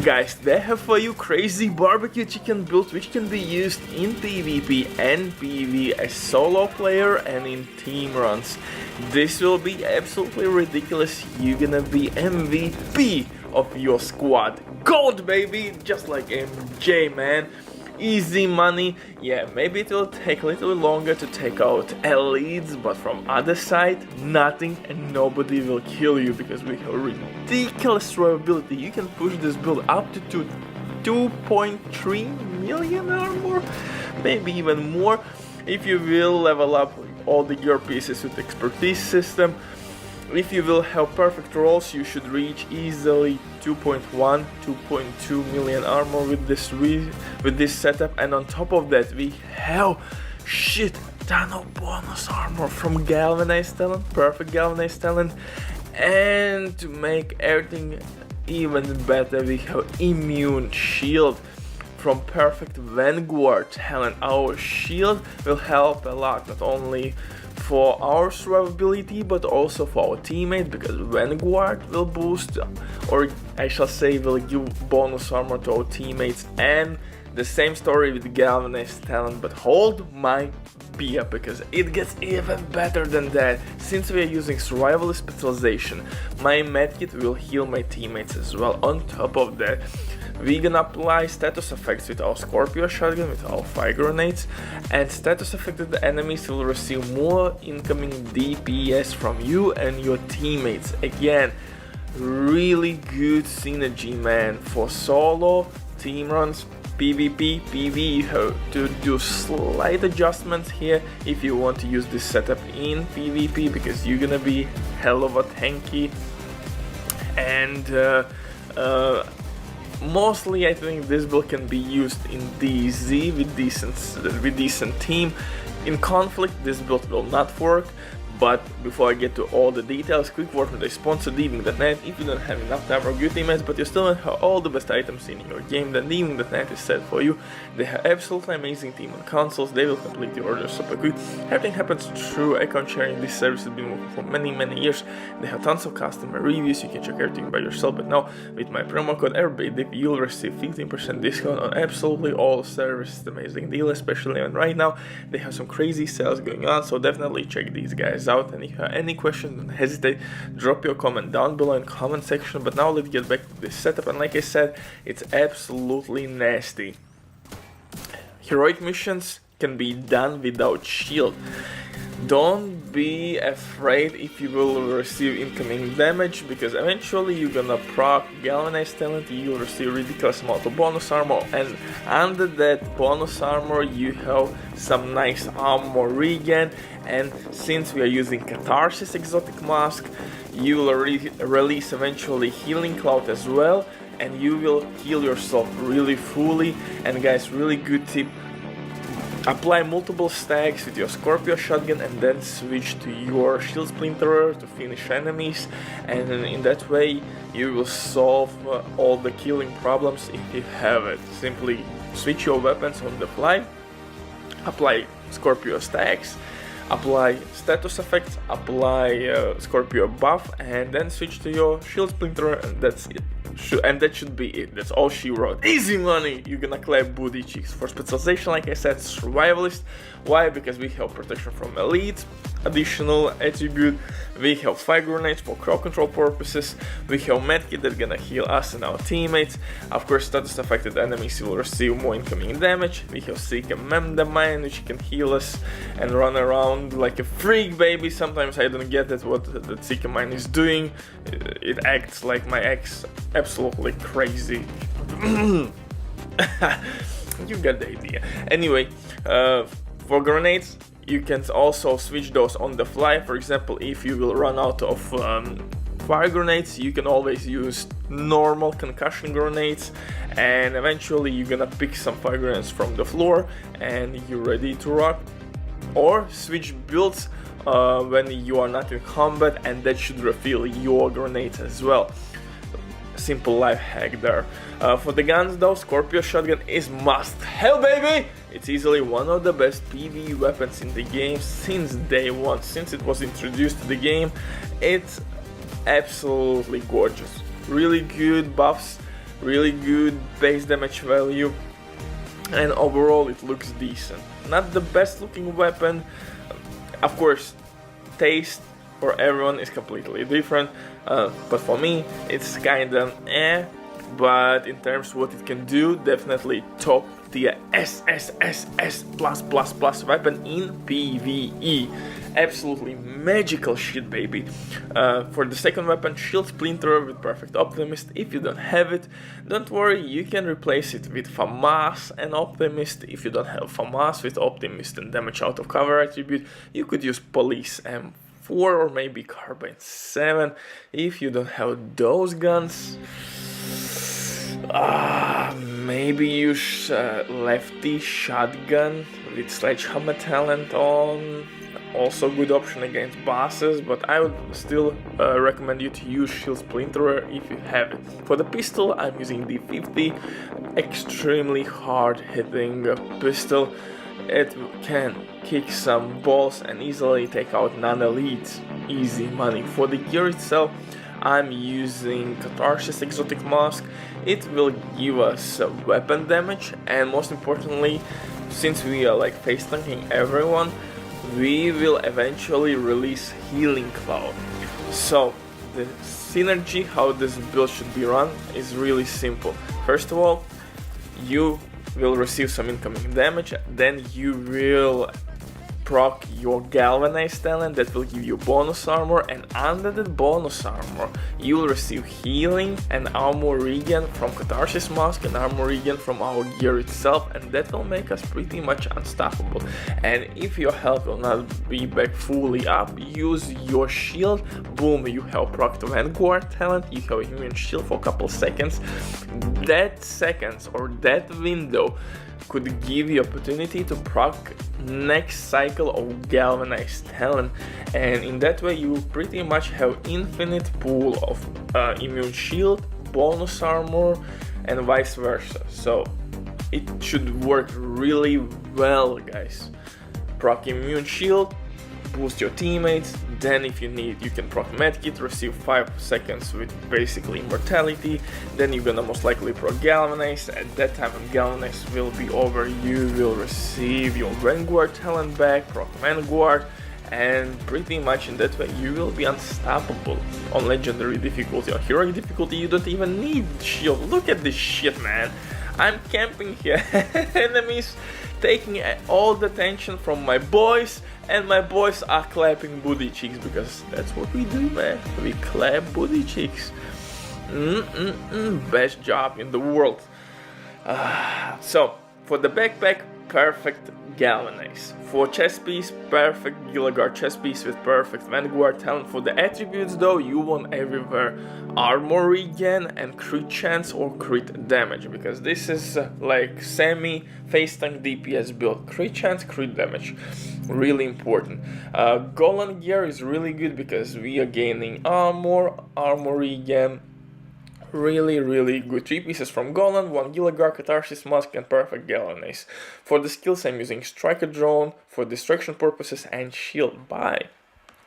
Guys, they have for you crazy barbecue chicken build which can be used in PvP and PvE as solo player and in team runs. This will be absolutely ridiculous. You're gonna be MVP of your squad. Gold, baby! Just like MJ, man. Easy money. Yeah, maybe it will take a little longer to take out elites, but from other side, nothing and nobody will kill you because we have ridiculous survivability. You can push this build up to 2.3 million or more, maybe even more, if you will level up all the gear pieces with expertise system. If you will have perfect rolls, you should reach easily 2.1, 2.2 million armor with this setup, and on top of that we have shit ton of bonus armor from galvanized talent, perfect galvanized talent, and to make everything even better we have immune shield from perfect vanguard talent. Our shield will help a lot, not only for our survivability but also for our teammates, because vanguard will boost, or I shall say will give bonus armor to our teammates, and the same story with galvanized talent. But hold my beer, because it gets even better than that. Since we are using survivalist specialization, my medkit will heal my teammates as well. On top of that, we gonna apply status effects with our Scorpio shotgun, with our fire grenades, and status affected enemies will receive more incoming DPS from you and your teammates. Again, really good synergy, man, for solo, team runs, PvP, PvE. You have to do slight adjustments here if you want to use this setup in PvP, because you're gonna be hell of a tanky, and mostly I think this build can be used in DZ with decent team. In conflict this build will not work. But before I get to all the details, quick word from the sponsor, Diving.net. If you don't have enough time for good teammates, but you still don't have all the best items in your game, then Diving.net is set for you. They have absolutely amazing team on consoles. They will complete your orders super quick. Everything happens through account sharing. This service has been working for many years. They have tons of customer reviews. You can check everything by yourself. But now with my promo code RBDIP, you'll receive 15% discount on absolutely all services. Amazing deal, especially when right now they have some crazy sales going on. So definitely check these guys out. And if you have any questions, don't hesitate, drop your comment down below in comment section. But now let's get back to this setup, and like I said, it's absolutely nasty. Heroic missions can be done without shield. Don't be afraid if you will receive incoming damage, because eventually you're gonna proc galvanized talent, you'll receive ridiculous amount of bonus armor, and under that bonus armor you have some nice armor regen. And since we are using Catharsis exotic mask, you will release eventually healing cloud as well, and you will heal yourself really fully. And guys, really good tip, apply multiple stacks with your Scorpio shotgun and then switch to your shield splinterer to finish enemies, and in that way you will solve all the killing problems if you have it. Simply switch your weapons on the fly, apply Scorpio stacks, apply status effects, apply Scorpio buff, and then switch to your shield splinterer, and that's it. And that should be it. That's all she wrote. Easy money. You're gonna clap booty cheeks. For specialization, like I said, survivalist. Why? Because we have protection from elite, additional attribute. We have fire grenades for crowd control purposes. We have medkit that's gonna heal us and our teammates. Of course, status affected enemies will receive more incoming damage. We have Seeker Mine, which can heal us and run around like a freak, baby. Sometimes I don't get it, what the Seeker Mine is doing. It acts like my ex. Absolutely crazy. You got the idea. Anyway, for grenades, you can also switch those on the fly. For example, if you will run out of fire grenades, you can always use normal concussion grenades, and eventually you're gonna pick some fire grenades from the floor and you're ready to rock. Or switch builds when you are not in combat, and that should refill your grenades as well. Simple life hack there. For the guns though, Scorpio shotgun is must have, baby! It's easily one of the best PvE weapons in the game since day one, since it was introduced to the game. It's absolutely gorgeous. Really good buffs really good base damage value, and overall it looks decent. Not the best looking weapon, of course, taste for everyone is completely different, but for me it's kinda but in terms of what it can do, definitely top tier SSSS+++ weapon in PvE. Absolutely magical shit, baby. For the second weapon, Shield Splinterer with Perfect Optimist. If you don't have it, don't worry, you can replace it with FAMAS and Optimist. If you don't have FAMAS with Optimist and damage out of cover attribute, you could use Police M4 or maybe Carbine 7. If you don't have those guns, maybe use Lefty Shotgun with Sledgehammer talent on. Also good option against bosses, but I would still recommend you to use Shield Splinterer if you have it. For the pistol, I'm using the 50, extremely hard hitting pistol. It can kick some balls and easily take out non-elites. Easy money. For the gear itself, I'm using Catharsis Exotic Mask. It will give us weapon damage, and most importantly, since we are like face tanking everyone, we will eventually release Healing Cloud. So the synergy how this build should be run is really simple. First of all, you will receive some incoming damage, then you will proc your Galvanize talent that will give you bonus armor, and under that bonus armor you will receive healing and armor regen from Catharsis Mask and armor regen from our gear itself, and that will make us pretty much unstoppable. And if your health will not be back fully up, use your shield. Boom, you have proc the Vanguard talent, you have immune shield for a couple seconds. That seconds or that window could give you opportunity to proc next cycle of Galvanized talent, and in that way you pretty much have infinite pool of immune shield, bonus armor, and vice versa. So it should work really well, guys. Proc immune shield, boost your teammates, then if you need you can proc medkit, receive 5 seconds with basically immortality, then you're gonna most likely proc Galvanize. At that time when Galvanize will be over, you will receive your Vanguard talent back, proc Vanguard, and pretty much in that way you will be unstoppable. On legendary difficulty, on heroic difficulty, you don't even need shield. Look at this shit, man. I'm camping here, enemies taking all the attention from my boys, and my boys are clapping booty cheeks, because that's what we do, man. We clap booty cheeks. Best job in the world. So for the backpack, perfect Galvanize. For chest piece, perfect Gilligar chest piece with perfect Vanguard talent. For the attributes though, you want everywhere armor regen and crit chance or crit damage, because this is like semi face tank DPS build. Crit chance, crit damage, really important. Golan gear is really good because we are gaining armor regen. Really good. 3 pieces from Golan, 1 Gilligar, Catharsis Mask, and perfect Galvanize. For the skills I'm using Striker Drone for distraction purposes and Shield. Bye.